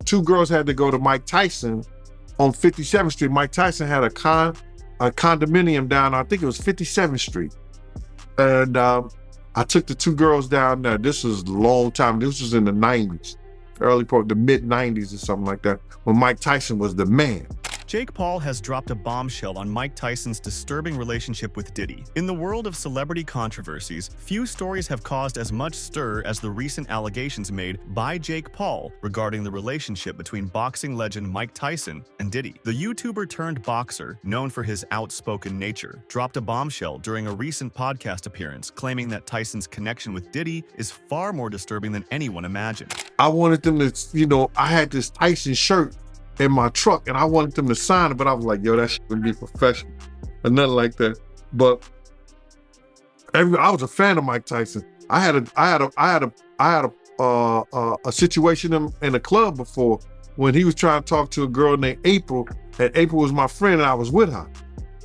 two girls had to go to Mike Tyson on 57th Street. Mike Tyson had a condominium down, I think it was 57th Street. And I took the two girls down there. This was a long time. This was in the 90s, the mid 90s or something like that, when Mike Tyson was the man. Jake Paul has dropped a bombshell on Mike Tyson's disturbing relationship with Diddy. In the world of celebrity controversies, few stories have caused as much stir as the recent allegations made by Jake Paul regarding the relationship between boxing legend Mike Tyson and Diddy. The YouTuber turned boxer, known for his outspoken nature, dropped a bombshell during a recent podcast appearance, claiming that Tyson's connection with Diddy is far more disturbing than anyone imagined. I wanted them to, I had this Tyson shirt in my truck and I wanted them to sign it, but I was like, yo, that shit wouldn't be professional or nothing like that. But I was a fan of Mike Tyson. I had a situation in a club before when he was trying to talk to a girl named April, and April was my friend and I was with her.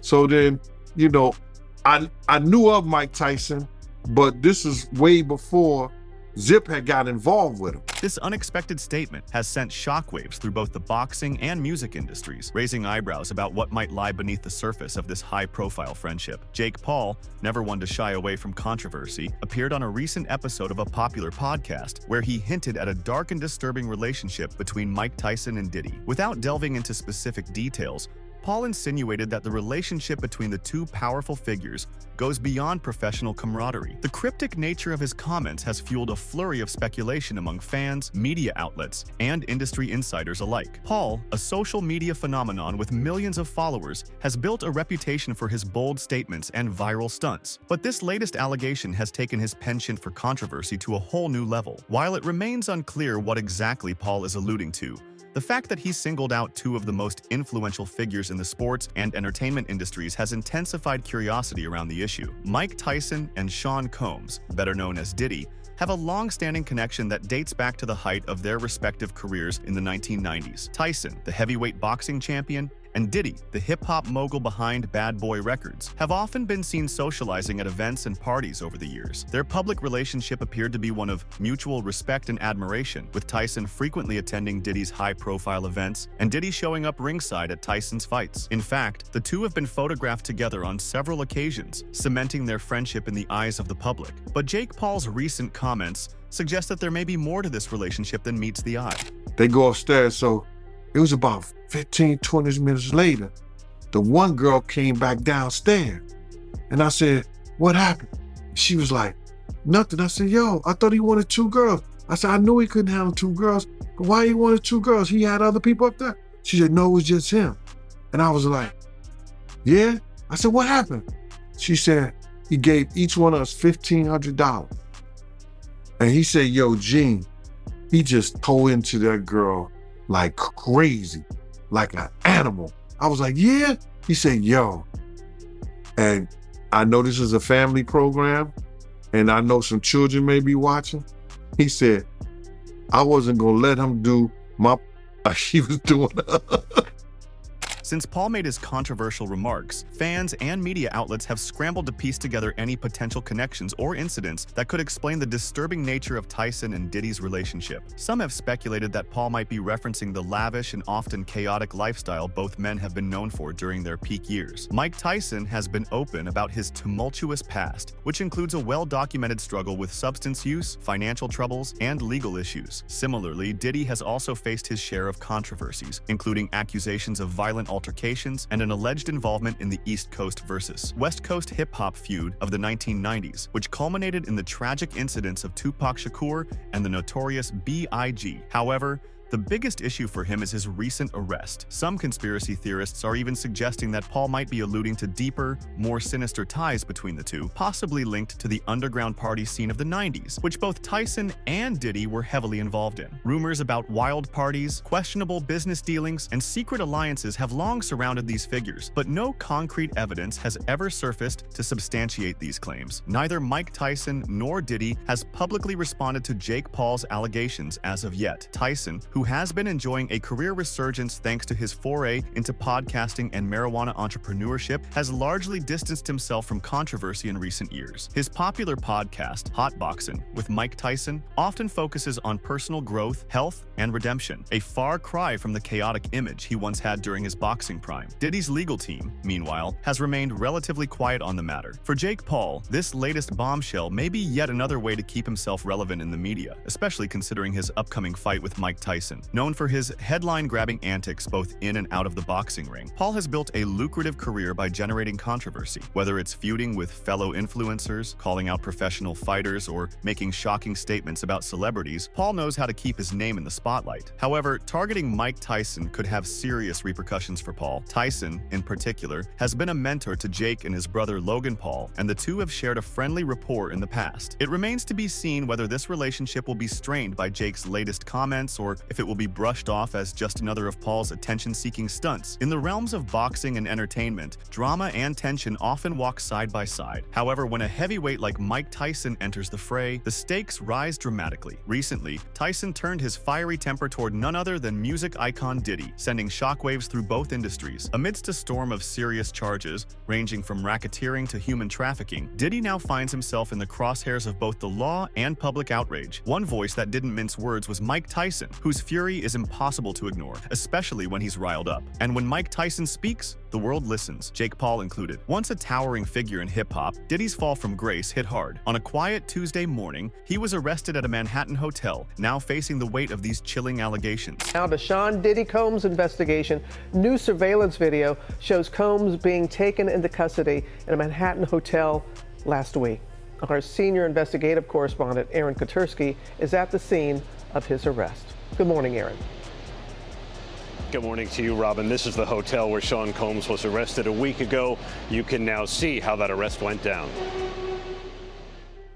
So then, I knew of Mike Tyson, but this is way before Zip had got involved with him. This unexpected statement has sent shockwaves through both the boxing and music industries, raising eyebrows about what might lie beneath the surface of this high-profile friendship. Jake Paul, never one to shy away from controversy, appeared on a recent episode of a popular podcast where he hinted at a dark and disturbing relationship between Mike Tyson and Diddy. Without delving into specific details, Paul insinuated that the relationship between the two powerful figures goes beyond professional camaraderie. The cryptic nature of his comments has fueled a flurry of speculation among fans, media outlets, and industry insiders alike. Paul, a social media phenomenon with millions of followers, has built a reputation for his bold statements and viral stunts. But this latest allegation has taken his penchant for controversy to a whole new level. While it remains unclear what exactly Paul is alluding to, the fact that he singled out two of the most influential figures in the sports and entertainment industries has intensified curiosity around the issue. Mike Tyson and Sean Combs, better known as Diddy, have a long-standing connection that dates back to the height of their respective careers in the 1990s. Tyson, the heavyweight boxing champion, and Diddy, the hip-hop mogul behind Bad Boy Records, have often been seen socializing at events and parties over the years. Their public relationship appeared to be one of mutual respect and admiration, with Tyson frequently attending Diddy's high-profile events and Diddy showing up ringside at Tyson's fights. In fact, the two have been photographed together on several occasions, cementing their friendship in the eyes of the public. But Jake Paul's recent comments suggest that there may be more to this relationship than meets the eye. They go upstairs, so it was about 15, 20 minutes later, the one girl came back downstairs. And I said, what happened? She was like, nothing. I said, yo, I thought he wanted two girls. I said, I knew he couldn't handle two girls, but why he wanted two girls? He had other people up there. She said, no, it was just him. And I was like, yeah? I said, what happened? She said, he gave each one of us $1,500. And he said, yo, Gene, he just tore into that girl like crazy, like an animal. I was like, yeah? He said, yo. And I know this is a family program, and I know some children may be watching. He said, I wasn't gonna let him do my like he was doing. Since Paul made his controversial remarks, fans and media outlets have scrambled to piece together any potential connections or incidents that could explain the disturbing nature of Tyson and Diddy's relationship. Some have speculated that Paul might be referencing the lavish and often chaotic lifestyle both men have been known for during their peak years. Mike Tyson has been open about his tumultuous past, which includes a well-documented struggle with substance use, financial troubles, and legal issues. Similarly, Diddy has also faced his share of controversies, including accusations of violent altercations and an alleged involvement in the East Coast versus West Coast hip-hop feud of the 1990s, which culminated in the tragic incidents of Tupac Shakur and the notorious B.I.G. However, the biggest issue for him is his recent arrest. Some conspiracy theorists are even suggesting that Paul might be alluding to deeper, more sinister ties between the two, possibly linked to the underground party scene of the 90s, which both Tyson and Diddy were heavily involved in. Rumors about wild parties, questionable business dealings, and secret alliances have long surrounded these figures, but no concrete evidence has ever surfaced to substantiate these claims. Neither Mike Tyson nor Diddy has publicly responded to Jake Paul's allegations as of yet. Tyson, who who has been enjoying a career resurgence thanks to his foray into podcasting and marijuana entrepreneurship, has largely distanced himself from controversy in recent years. His popular podcast, Hot Boxing with Mike Tyson, often focuses on personal growth, health, and redemption, a far cry from the chaotic image he once had during his boxing prime. Diddy's legal team, meanwhile, has remained relatively quiet on the matter. For Jake Paul, this latest bombshell may be yet another way to keep himself relevant in the media, especially considering his upcoming fight with Mike Tyson. Known for his headline-grabbing antics both in and out of the boxing ring, Paul has built a lucrative career by generating controversy. Whether it's feuding with fellow influencers, calling out professional fighters, or making shocking statements about celebrities, Paul knows how to keep his name in the spotlight. However, targeting Mike Tyson could have serious repercussions for Paul. Tyson, in particular, has been a mentor to Jake and his brother Logan Paul, and the two have shared a friendly rapport in the past. It remains to be seen whether this relationship will be strained by Jake's latest comments or if it will be brushed off as just another of Paul's attention-seeking stunts. In the realms of boxing and entertainment, drama and tension often walk side by side. However, when a heavyweight like Mike Tyson enters the fray, the stakes rise dramatically. Recently, Tyson turned his fiery temper toward none other than music icon Diddy, sending shockwaves through both industries. Amidst a storm of serious charges, ranging from racketeering to human trafficking, Diddy now finds himself in the crosshairs of both the law and public outrage. One voice that didn't mince words was Mike Tyson, whose fury is impossible to ignore, especially when he's riled up. And when Mike Tyson speaks, the world listens, Jake Paul included. Once a towering figure in hip-hop, Diddy's fall from grace hit hard. On a quiet Tuesday morning, he was arrested at a Manhattan hotel, now facing the weight of these chilling allegations. Now to Sean Diddy Combs' investigation. New surveillance video shows Combs being taken into custody in a Manhattan hotel last week. Our senior investigative correspondent, Aaron Kotursky, is at the scene of his arrest. Good morning, Aaron. Good morning to you, Robin. This is the hotel where Sean Combs was arrested a week ago. You can now see how that arrest went down.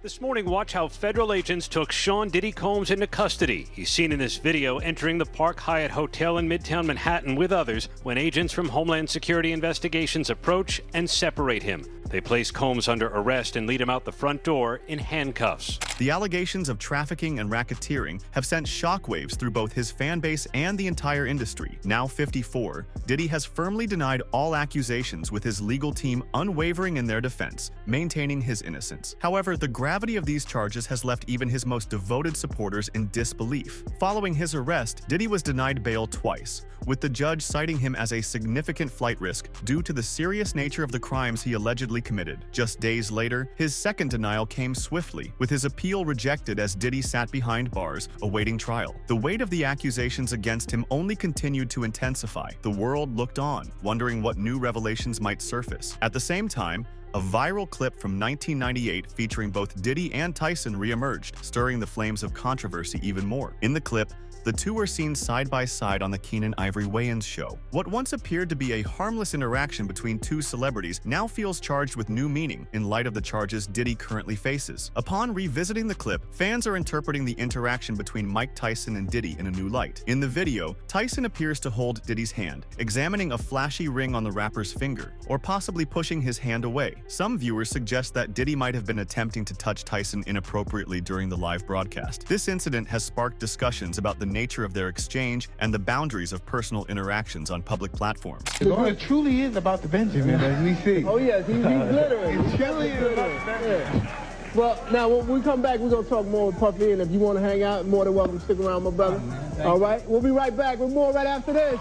This morning, watch how federal agents took Sean Diddy Combs into custody. He's seen in this video entering the Park Hyatt Hotel in Midtown Manhattan with others when agents from Homeland Security Investigations approach and separate him. They place Combs under arrest and lead him out the front door in handcuffs. The allegations of trafficking and racketeering have sent shockwaves through both his fan base and the entire industry. Now 54, Diddy has firmly denied all accusations, with his legal team unwavering in their defense, maintaining his innocence. However, the gravity of these charges has left even his most devoted supporters in disbelief. Following his arrest, Diddy was denied bail twice, with the judge citing him as a significant flight risk due to the serious nature of the crimes he allegedly committed. Just days later, his second denial came swiftly, with his appeal rejected as Diddy sat behind bars, awaiting trial. The weight of the accusations against him only continued to intensify. The world looked on, wondering what new revelations might surface. At the same time, a viral clip from 1998 featuring both Diddy and Tyson re-emerged, stirring the flames of controversy even more. In the clip, the two are seen side by side on the Keenan Ivory Wayans show. What once appeared to be a harmless interaction between two celebrities now feels charged with new meaning in light of the charges Diddy currently faces. Upon revisiting the clip, fans are interpreting the interaction between Mike Tyson and Diddy in a new light. In the video, Tyson appears to hold Diddy's hand, examining a flashy ring on the rapper's finger, or possibly pushing his hand away. Some viewers suggest that Diddy might have been attempting to touch Tyson inappropriately during the live broadcast. This incident has sparked discussions about the nature of their exchange and the boundaries of personal interactions on public platforms. It truly is about the Benjamin, as we see. Oh yes, he's glittering. It truly is about the Benjamin. Yeah. Well, now when we come back, we're gonna talk more with Puffy, and if you want to hang out, more than welcome to stick around, my brother. All right, we'll be right back with more right after this.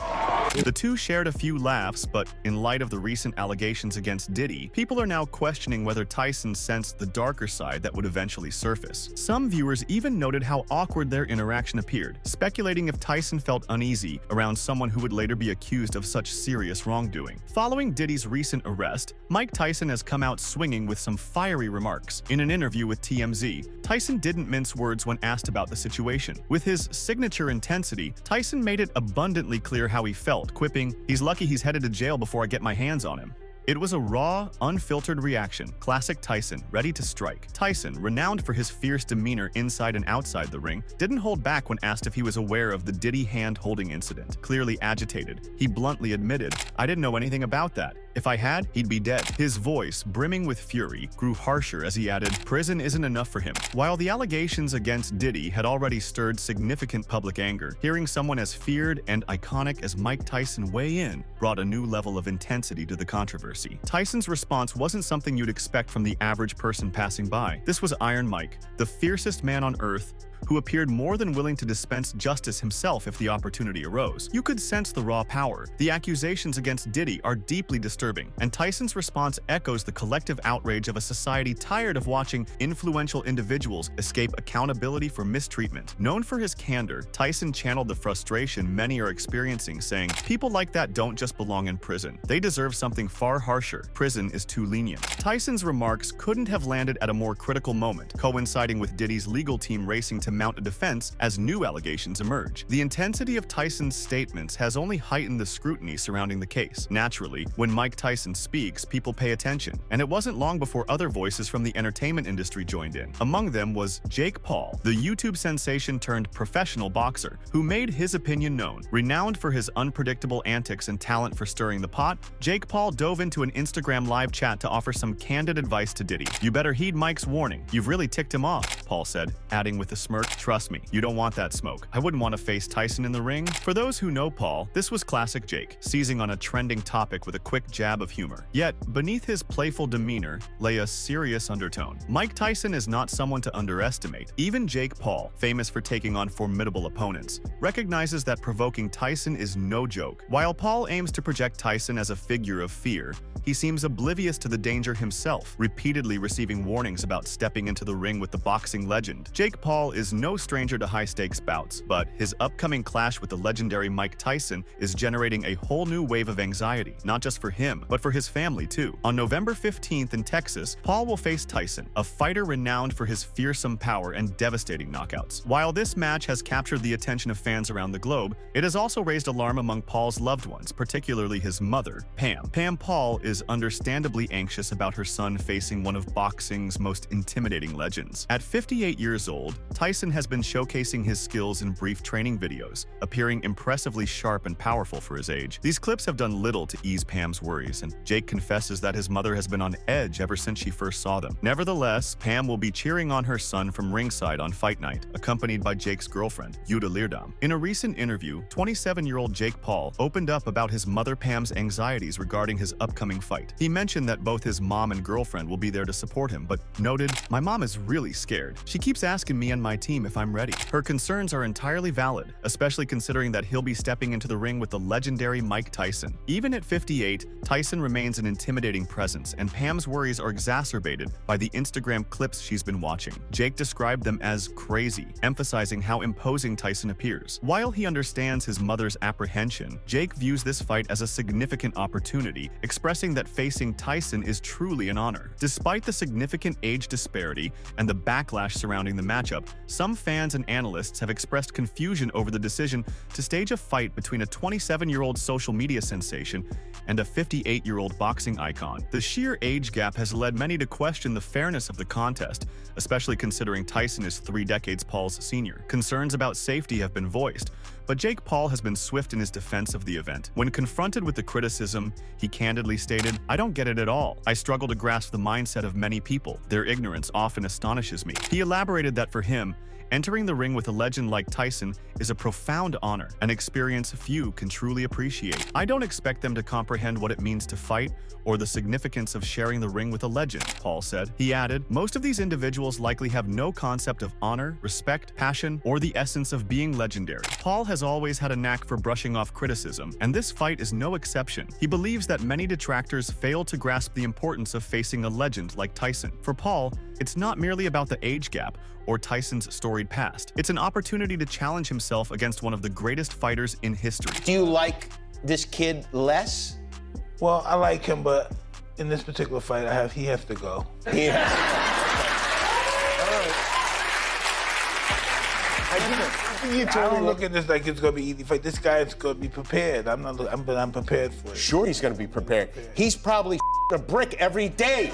The two shared a few laughs, but in light of the recent allegations against Diddy, people are now questioning whether Tyson sensed the darker side that would eventually surface. Some viewers even noted how awkward their interaction appeared, speculating if Tyson felt uneasy around someone who would later be accused of such serious wrongdoing. Following Diddy's recent arrest, Mike Tyson has come out swinging with some fiery remarks. In an interview with TMZ, Tyson didn't mince words when asked about the situation. With his signature intensity, Tyson made it abundantly clear how he felt, quipping, "He's lucky he's headed to jail before I get my hands on him." It was a raw, unfiltered reaction, classic Tyson, ready to strike. Tyson, renowned for his fierce demeanor inside and outside the ring, didn't hold back when asked if he was aware of the Diddy hand-holding incident. Clearly agitated, he bluntly admitted, "I didn't know anything about that. If I had, he'd be dead. His voice, brimming with fury, grew harsher as he added, prison isn't enough for him. While the allegations against Diddy had already stirred significant public anger, hearing someone as feared and iconic as Mike Tyson weigh in brought a new level of intensity to the controversy. Tyson's response wasn't something you'd expect from the average person passing by. This was Iron Mike, the fiercest man on earth, who appeared more than willing to dispense justice himself if the opportunity arose. You could sense the raw power. The accusations against Diddy are deeply disturbing, and Tyson's response echoes the collective outrage of a society tired of watching influential individuals escape accountability for mistreatment. Known for his candor, Tyson channeled the frustration many are experiencing, saying, "People like that don't just belong in prison. They deserve something far harsher. Prison is too lenient." Tyson's remarks couldn't have landed at a more critical moment, coinciding with Diddy's legal team racing to mount a defense as new allegations emerge. The intensity of Tyson's statements has only heightened the scrutiny surrounding the case. Naturally, when Mike Tyson speaks, people pay attention, and it wasn't long before other voices from the entertainment industry joined in. Among them was Jake Paul, the YouTube sensation turned professional boxer, who made his opinion known. Renowned for his unpredictable antics and talent for stirring the pot, Jake Paul dove into an Instagram live chat to offer some candid advice to Diddy. "You better heed Mike's warning. You've really ticked him off," Paul said, adding with a smirk, "Trust me, you don't want that smoke. I wouldn't want to face Tyson in the ring." For those who know Paul, this was classic Jake, seizing on a trending topic with a quick jab of humor. Yet, beneath his playful demeanor lay a serious undertone. Mike Tyson is not someone to underestimate. Even Jake Paul, famous for taking on formidable opponents, recognizes that provoking Tyson is no joke. While Paul aims to project Tyson as a figure of fear, he seems oblivious to the danger himself, repeatedly receiving warnings about stepping into the ring with the boxing legend. Jake Paul is no stranger to high-stakes bouts, but his upcoming clash with the legendary Mike Tyson is generating a whole new wave of anxiety, not just for him, but for his family too. On November 15th in Texas, Paul will face Tyson, a fighter renowned for his fearsome power and devastating knockouts. While this match has captured the attention of fans around the globe, it has also raised alarm among Paul's loved ones, particularly his mother, Pam. Pam Paul is understandably anxious about her son facing one of boxing's most intimidating legends. At 58 years old, Tyson has been showcasing his skills in brief training videos, appearing impressively sharp and powerful for his age. These clips have done little to ease Pam's worries, and Jake confesses that his mother has been on edge ever since she first saw them. Nevertheless, Pam will be cheering on her son from ringside on fight night, accompanied by Jake's girlfriend, Yuta Leerdam. In a recent interview, 27-year-old Jake Paul opened up about his mother Pam's anxieties regarding his upcoming fight. He mentioned that both his mom and girlfriend will be there to support him, but noted, "My mom is really scared. She keeps asking me and my team if I'm ready." Her concerns are entirely valid, especially considering that he'll be stepping into the ring with the legendary Mike Tyson. Even at 58, Tyson remains an intimidating presence, and Pam's worries are exacerbated by the Instagram clips she's been watching. Jake described them as crazy, emphasizing how imposing Tyson appears. While he understands his mother's apprehension, Jake views this fight as a significant opportunity, expressing that facing Tyson is truly an honor. Despite the significant age disparity and the backlash surrounding the matchup, some fans and analysts have expressed confusion over the decision to stage a fight between a 27-year-old social media sensation and a 58-year-old boxing icon. The sheer age gap has led many to question the fairness of the contest, especially considering Tyson is 3 decades Paul's senior. Concerns about safety have been voiced, but Jake Paul has been swift in his defense of the event. When confronted with the criticism, he candidly stated, "I don't get it at all. I struggle to grasp the mindset of many people. Their ignorance often astonishes me." He elaborated that for him, entering the ring with a legend like Tyson is a profound honor, an experience few can truly appreciate. "I don't expect them to comprehend what it means to fight or the significance of sharing the ring with a legend," Paul said. He added, "Most of these individuals likely have no concept of honor, respect, passion, or the essence of being legendary." Paul has always had a knack for brushing off criticism, and this fight is no exception. He believes that many detractors fail to grasp the importance of facing a legend like Tyson. For Paul, it's not merely about the age gap or Tyson's storied past. It's an opportunity to challenge himself against one of the greatest fighters in history. Do you like this kid less? Well, I like him, but in this particular fight, he has to go. Yeah. I don't look at this like it's gonna be easy fight. This guy is gonna be prepared. I'm prepared for it. Sure, he's gonna be prepared. He's probably a brick every day.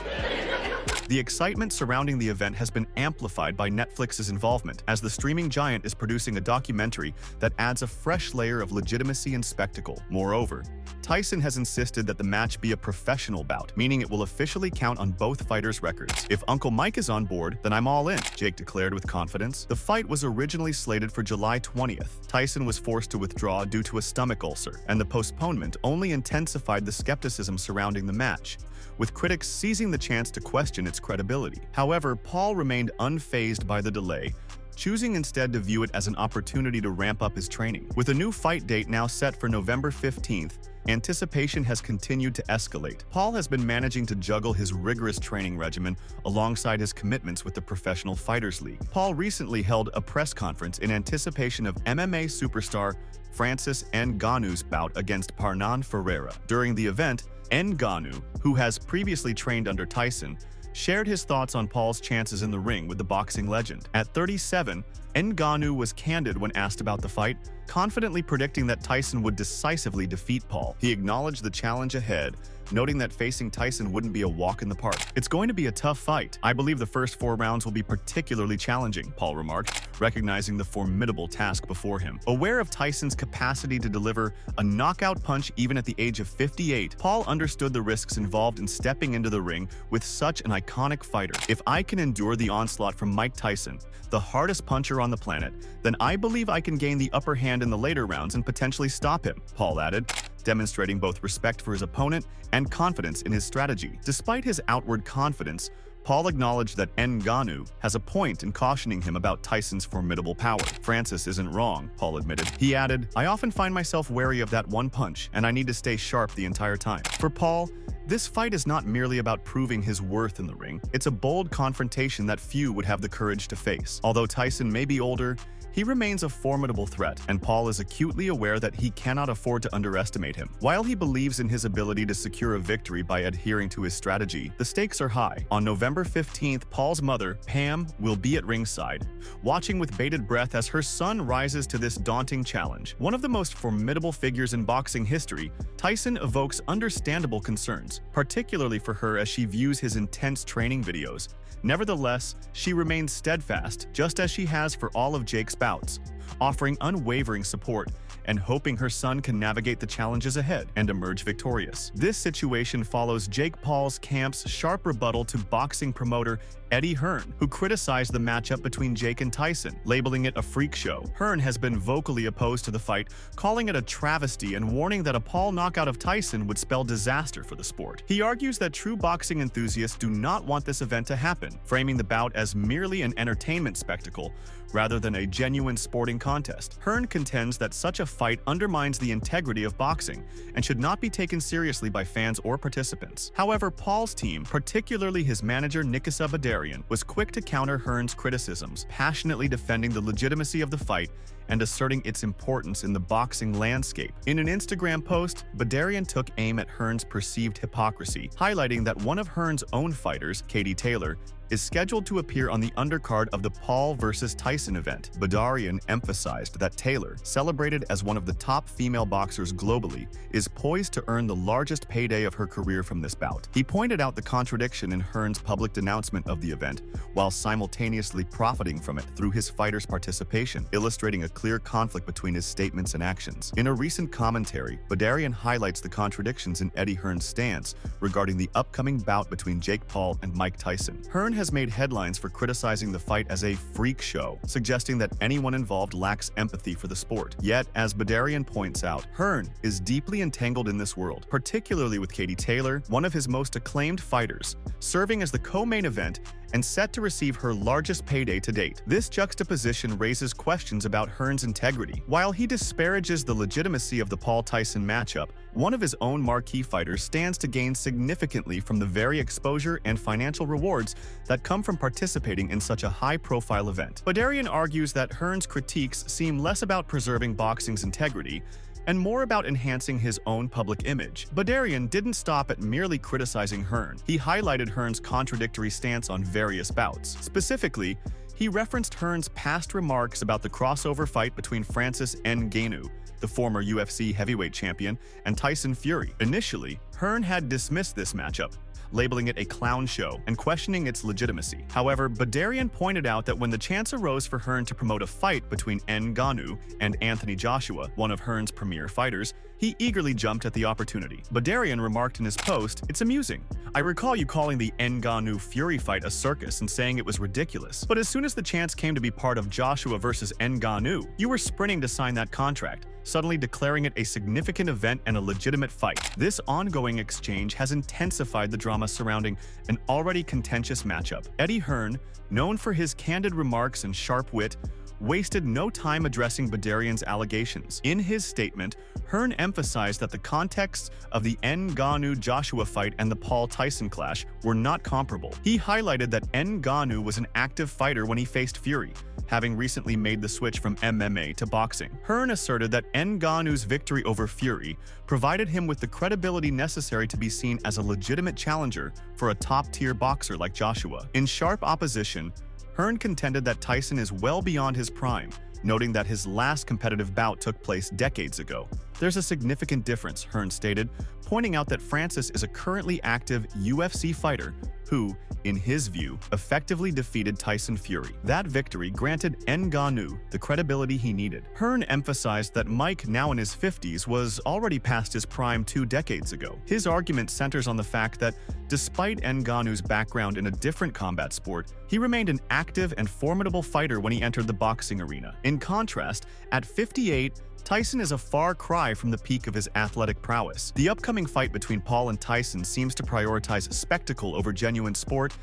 The excitement surrounding the event has been amplified by Netflix's involvement, as the streaming giant is producing a documentary that adds a fresh layer of legitimacy and spectacle. Moreover, Tyson has insisted that the match be a professional bout, meaning it will officially count on both fighters' records. "If Uncle Mike is on board, then I'm all in," Jake declared with confidence. The fight was originally slated for July 20th. Tyson was forced to withdraw due to a stomach ulcer, and the postponement only intensified the skepticism surrounding the match, with critics seizing the chance to question its credibility. However, Paul remained unfazed by the delay, choosing instead to view it as an opportunity to ramp up his training. With a new fight date now set for November 15th, anticipation has continued to escalate. Paul has been managing to juggle his rigorous training regimen alongside his commitments with the Professional Fighters League. Paul recently held a press conference in anticipation of MMA superstar Francis Ngannou's bout against Parnan Ferreira. During the event, Ngannou, who has previously trained under Tyson, shared his thoughts on Paul's chances in the ring with the boxing legend. At 37, Ngannou was candid when asked about the fight, confidently predicting that Tyson would decisively defeat Paul. He acknowledged the challenge ahead, noting that facing Tyson wouldn't be a walk in the park. "It's going to be a tough fight. I believe the first 4 rounds will be particularly challenging," Paul remarked, recognizing the formidable task before him. Aware of Tyson's capacity to deliver a knockout punch even at the age of 58, Paul understood the risks involved in stepping into the ring with such an iconic fighter. "If I can endure the onslaught from Mike Tyson, the hardest puncher on the planet, then I believe I can gain the upper hand in the later rounds and potentially stop him," Paul added, demonstrating both respect for his opponent and confidence in his strategy. Despite his outward confidence, Paul acknowledged that Ngannou has a point in cautioning him about Tyson's formidable power. "Francis isn't wrong," Paul admitted. He added, "I often find myself wary of that one punch, and I need to stay sharp the entire time." For Paul, this fight is not merely about proving his worth in the ring. It's a bold confrontation that few would have the courage to face. Although Tyson may be older, he remains a formidable threat, and Paul is acutely aware that he cannot afford to underestimate him. While he believes in his ability to secure a victory by adhering to his strategy, the stakes are high. On November 15th, Paul's mother, Pam, will be at ringside, watching with bated breath as her son rises to this daunting challenge. One of the most formidable figures in boxing history, Tyson evokes understandable concerns, particularly for her as she views his intense training videos. Nevertheless, she remains steadfast, just as she has for all of Jake's bouts, offering unwavering support and hoping her son can navigate the challenges ahead and emerge victorious. This situation follows Jake Paul's camp's sharp rebuttal to boxing promoter Eddie Hearn, who criticized the matchup between Jake and Tyson, labeling it a freak show. Hearn has been vocally opposed to the fight, calling it a travesty and warning that a Paul knockout of Tyson would spell disaster for the sport. He argues that true boxing enthusiasts do not want this event to happen, framing the bout as merely an entertainment spectacle rather than a genuine sporting contest. Hearn contends that such a fight undermines the integrity of boxing and should not be taken seriously by fans or participants. However, Paul's team, particularly his manager Nikisa Badarian, was quick to counter Hearn's criticisms, passionately defending the legitimacy of the fight and asserting its importance in the boxing landscape. In an Instagram post, Badarian took aim at Hearn's perceived hypocrisy, highlighting that one of Hearn's own fighters, Katie Taylor, is scheduled to appear on the undercard of the Paul vs. Tyson event. Badarian emphasized that Taylor, celebrated as one of the top female boxers globally, is poised to earn the largest payday of her career from this bout. He pointed out the contradiction in Hearn's public denouncement of the event, while simultaneously profiting from it through his fighters' participation, illustrating a clear conflict between his statements and actions. In a recent commentary, Badarian highlights the contradictions in Eddie Hearn's stance regarding the upcoming bout between Jake Paul and Mike Tyson. Hearn has made headlines for criticizing the fight as a freak show, suggesting that anyone involved lacks empathy for the sport. Yet, as Badarian points out, Hearn is deeply entangled in this world, particularly with Katie Taylor, one of his most acclaimed fighters, serving as the co-main event and set to receive her largest payday to date. This juxtaposition raises questions about Hearn's integrity. While he disparages the legitimacy of the Paul-Tyson matchup, one of his own marquee fighters stands to gain significantly from the very exposure and financial rewards that come from participating in such a high-profile event. Badarian argues that Hearn's critiques seem less about preserving boxing's integrity and more about enhancing his own public image. Badarian didn't stop at merely criticizing Hearn. He highlighted Hearn's contradictory stance on various bouts. Specifically, he referenced Hearn's past remarks about the crossover fight between Francis Ngannou, the former UFC heavyweight champion, and Tyson Fury. Initially, Hearn had dismissed this matchup, labeling it a clown show and questioning its legitimacy. However, Badarian pointed out that when the chance arose for Hearn to promote a fight between Ngannou and Anthony Joshua, one of Hearn's premier fighters, he eagerly jumped at the opportunity. Badarian remarked in his post, "It's amusing. I recall you calling the Ngannou-Fury fight a circus and saying it was ridiculous. But as soon as the chance came to be part of Joshua versus Ngannou, you were sprinting to sign that contract, suddenly declaring it a significant event and a legitimate fight." This ongoing exchange has intensified the drama surrounding an already contentious matchup. Eddie Hearn, known for his candid remarks and sharp wit, wasted no time addressing Badarian's allegations. In his statement, Hearn emphasized that the contexts of the Ngannou-Joshua fight and the Paul Tyson clash were not comparable. He highlighted that Ngannou was an active fighter when he faced Fury, having recently made the switch from MMA to boxing. Hearn asserted that Ngannou's victory over Fury provided him with the credibility necessary to be seen as a legitimate challenger for a top-tier boxer like Joshua. In sharp opposition, Hearn contended that Tyson is well beyond his prime, noting that his last competitive bout took place decades ago. "There's a significant difference," Hearn stated, pointing out that Francis is a currently active UFC fighter who, in his view, effectively defeated Tyson Fury. That victory granted Ngannou the credibility he needed. Hearn emphasized that Mike, now in his 50s, was already past his prime 2 decades ago. His argument centers on the fact that, despite Ngannou's background in a different combat sport, he remained an active and formidable fighter when he entered the boxing arena. In contrast, at 58, Tyson is a far cry from the peak of his athletic prowess. The upcoming fight between Paul and Tyson seems to prioritize spectacle over genuine sport,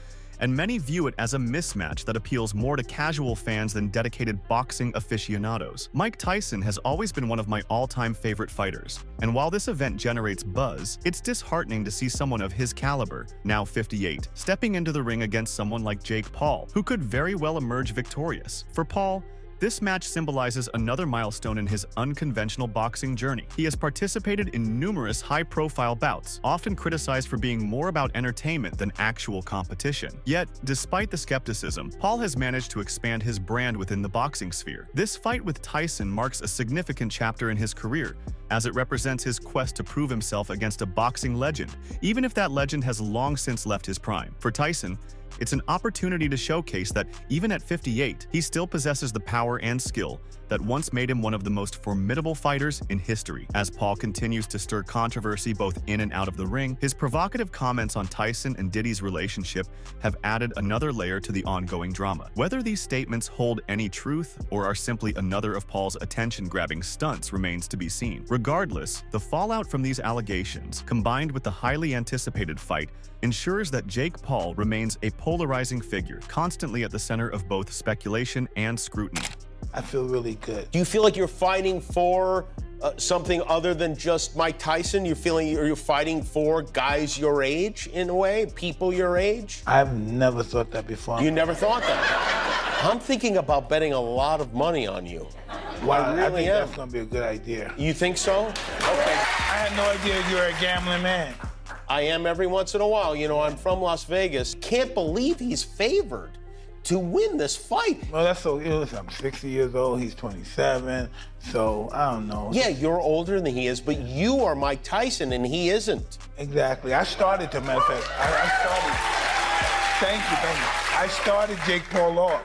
and many view it as a mismatch that appeals more to casual fans than dedicated boxing aficionados. Mike Tyson has always been one of my all-time favorite fighters, and while this event generates buzz, it's disheartening to see someone of his caliber, now 58, stepping into the ring against someone like Jake Paul, who could very well emerge victorious. For Paul, this match symbolizes another milestone in his unconventional boxing journey. He has participated in numerous high-profile bouts, often criticized for being more about entertainment than actual competition. Yet, despite the skepticism, Paul has managed to expand his brand within the boxing sphere. This fight with Tyson marks a significant chapter in his career, as it represents his quest to prove himself against a boxing legend, even if that legend has long since left his prime. For Tyson, it's an opportunity to showcase that, even at 58, he still possesses the power and skill that once made him one of the most formidable fighters in history. As Paul continues to stir controversy both in and out of the ring, his provocative comments on Tyson and Diddy's relationship have added another layer to the ongoing drama. Whether these statements hold any truth or are simply another of Paul's attention-grabbing stunts remains to be seen. Regardless, the fallout from these allegations, combined with the highly anticipated fight, ensures that Jake Paul remains a polarizing figure, constantly at the center of both speculation and scrutiny. I feel really good. Do you feel like you're fighting for something other than just Mike Tyson? You're fighting for guys your age, in a way, people your age? I've never thought that before. You never thought that? I'm thinking about betting a lot of money on you. Wow, I really think am. That's gonna be a good idea. You think so? Okay. I had no idea you were a gambling man. I am every once in a while. You know, I'm from Las Vegas. Can't believe he's favored to win this fight. Well, that's so, listen, I'm 60 years old, he's 27, so I don't know. Yeah, you're older than he is, but you are Mike Tyson and he isn't. Exactly. I started, to matter of fact, thank you. I started Jake Paul off.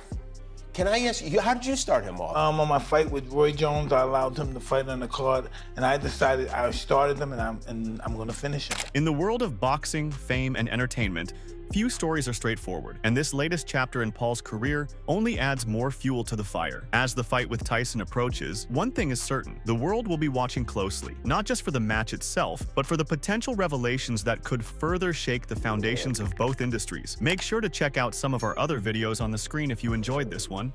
Can I ask you, how did you start him off? On my fight with Roy Jones, I allowed him to fight on the card, and I decided I started him, and I'm going to finish him. In the world of boxing, fame, and entertainment, few stories are straightforward, and this latest chapter in Paul's career only adds more fuel to the fire. As the fight with Tyson approaches, one thing is certain: the world will be watching closely, not just for the match itself, but for the potential revelations that could further shake the foundations of both industries. Make sure to check out some of our other videos on the screen if you enjoyed this one.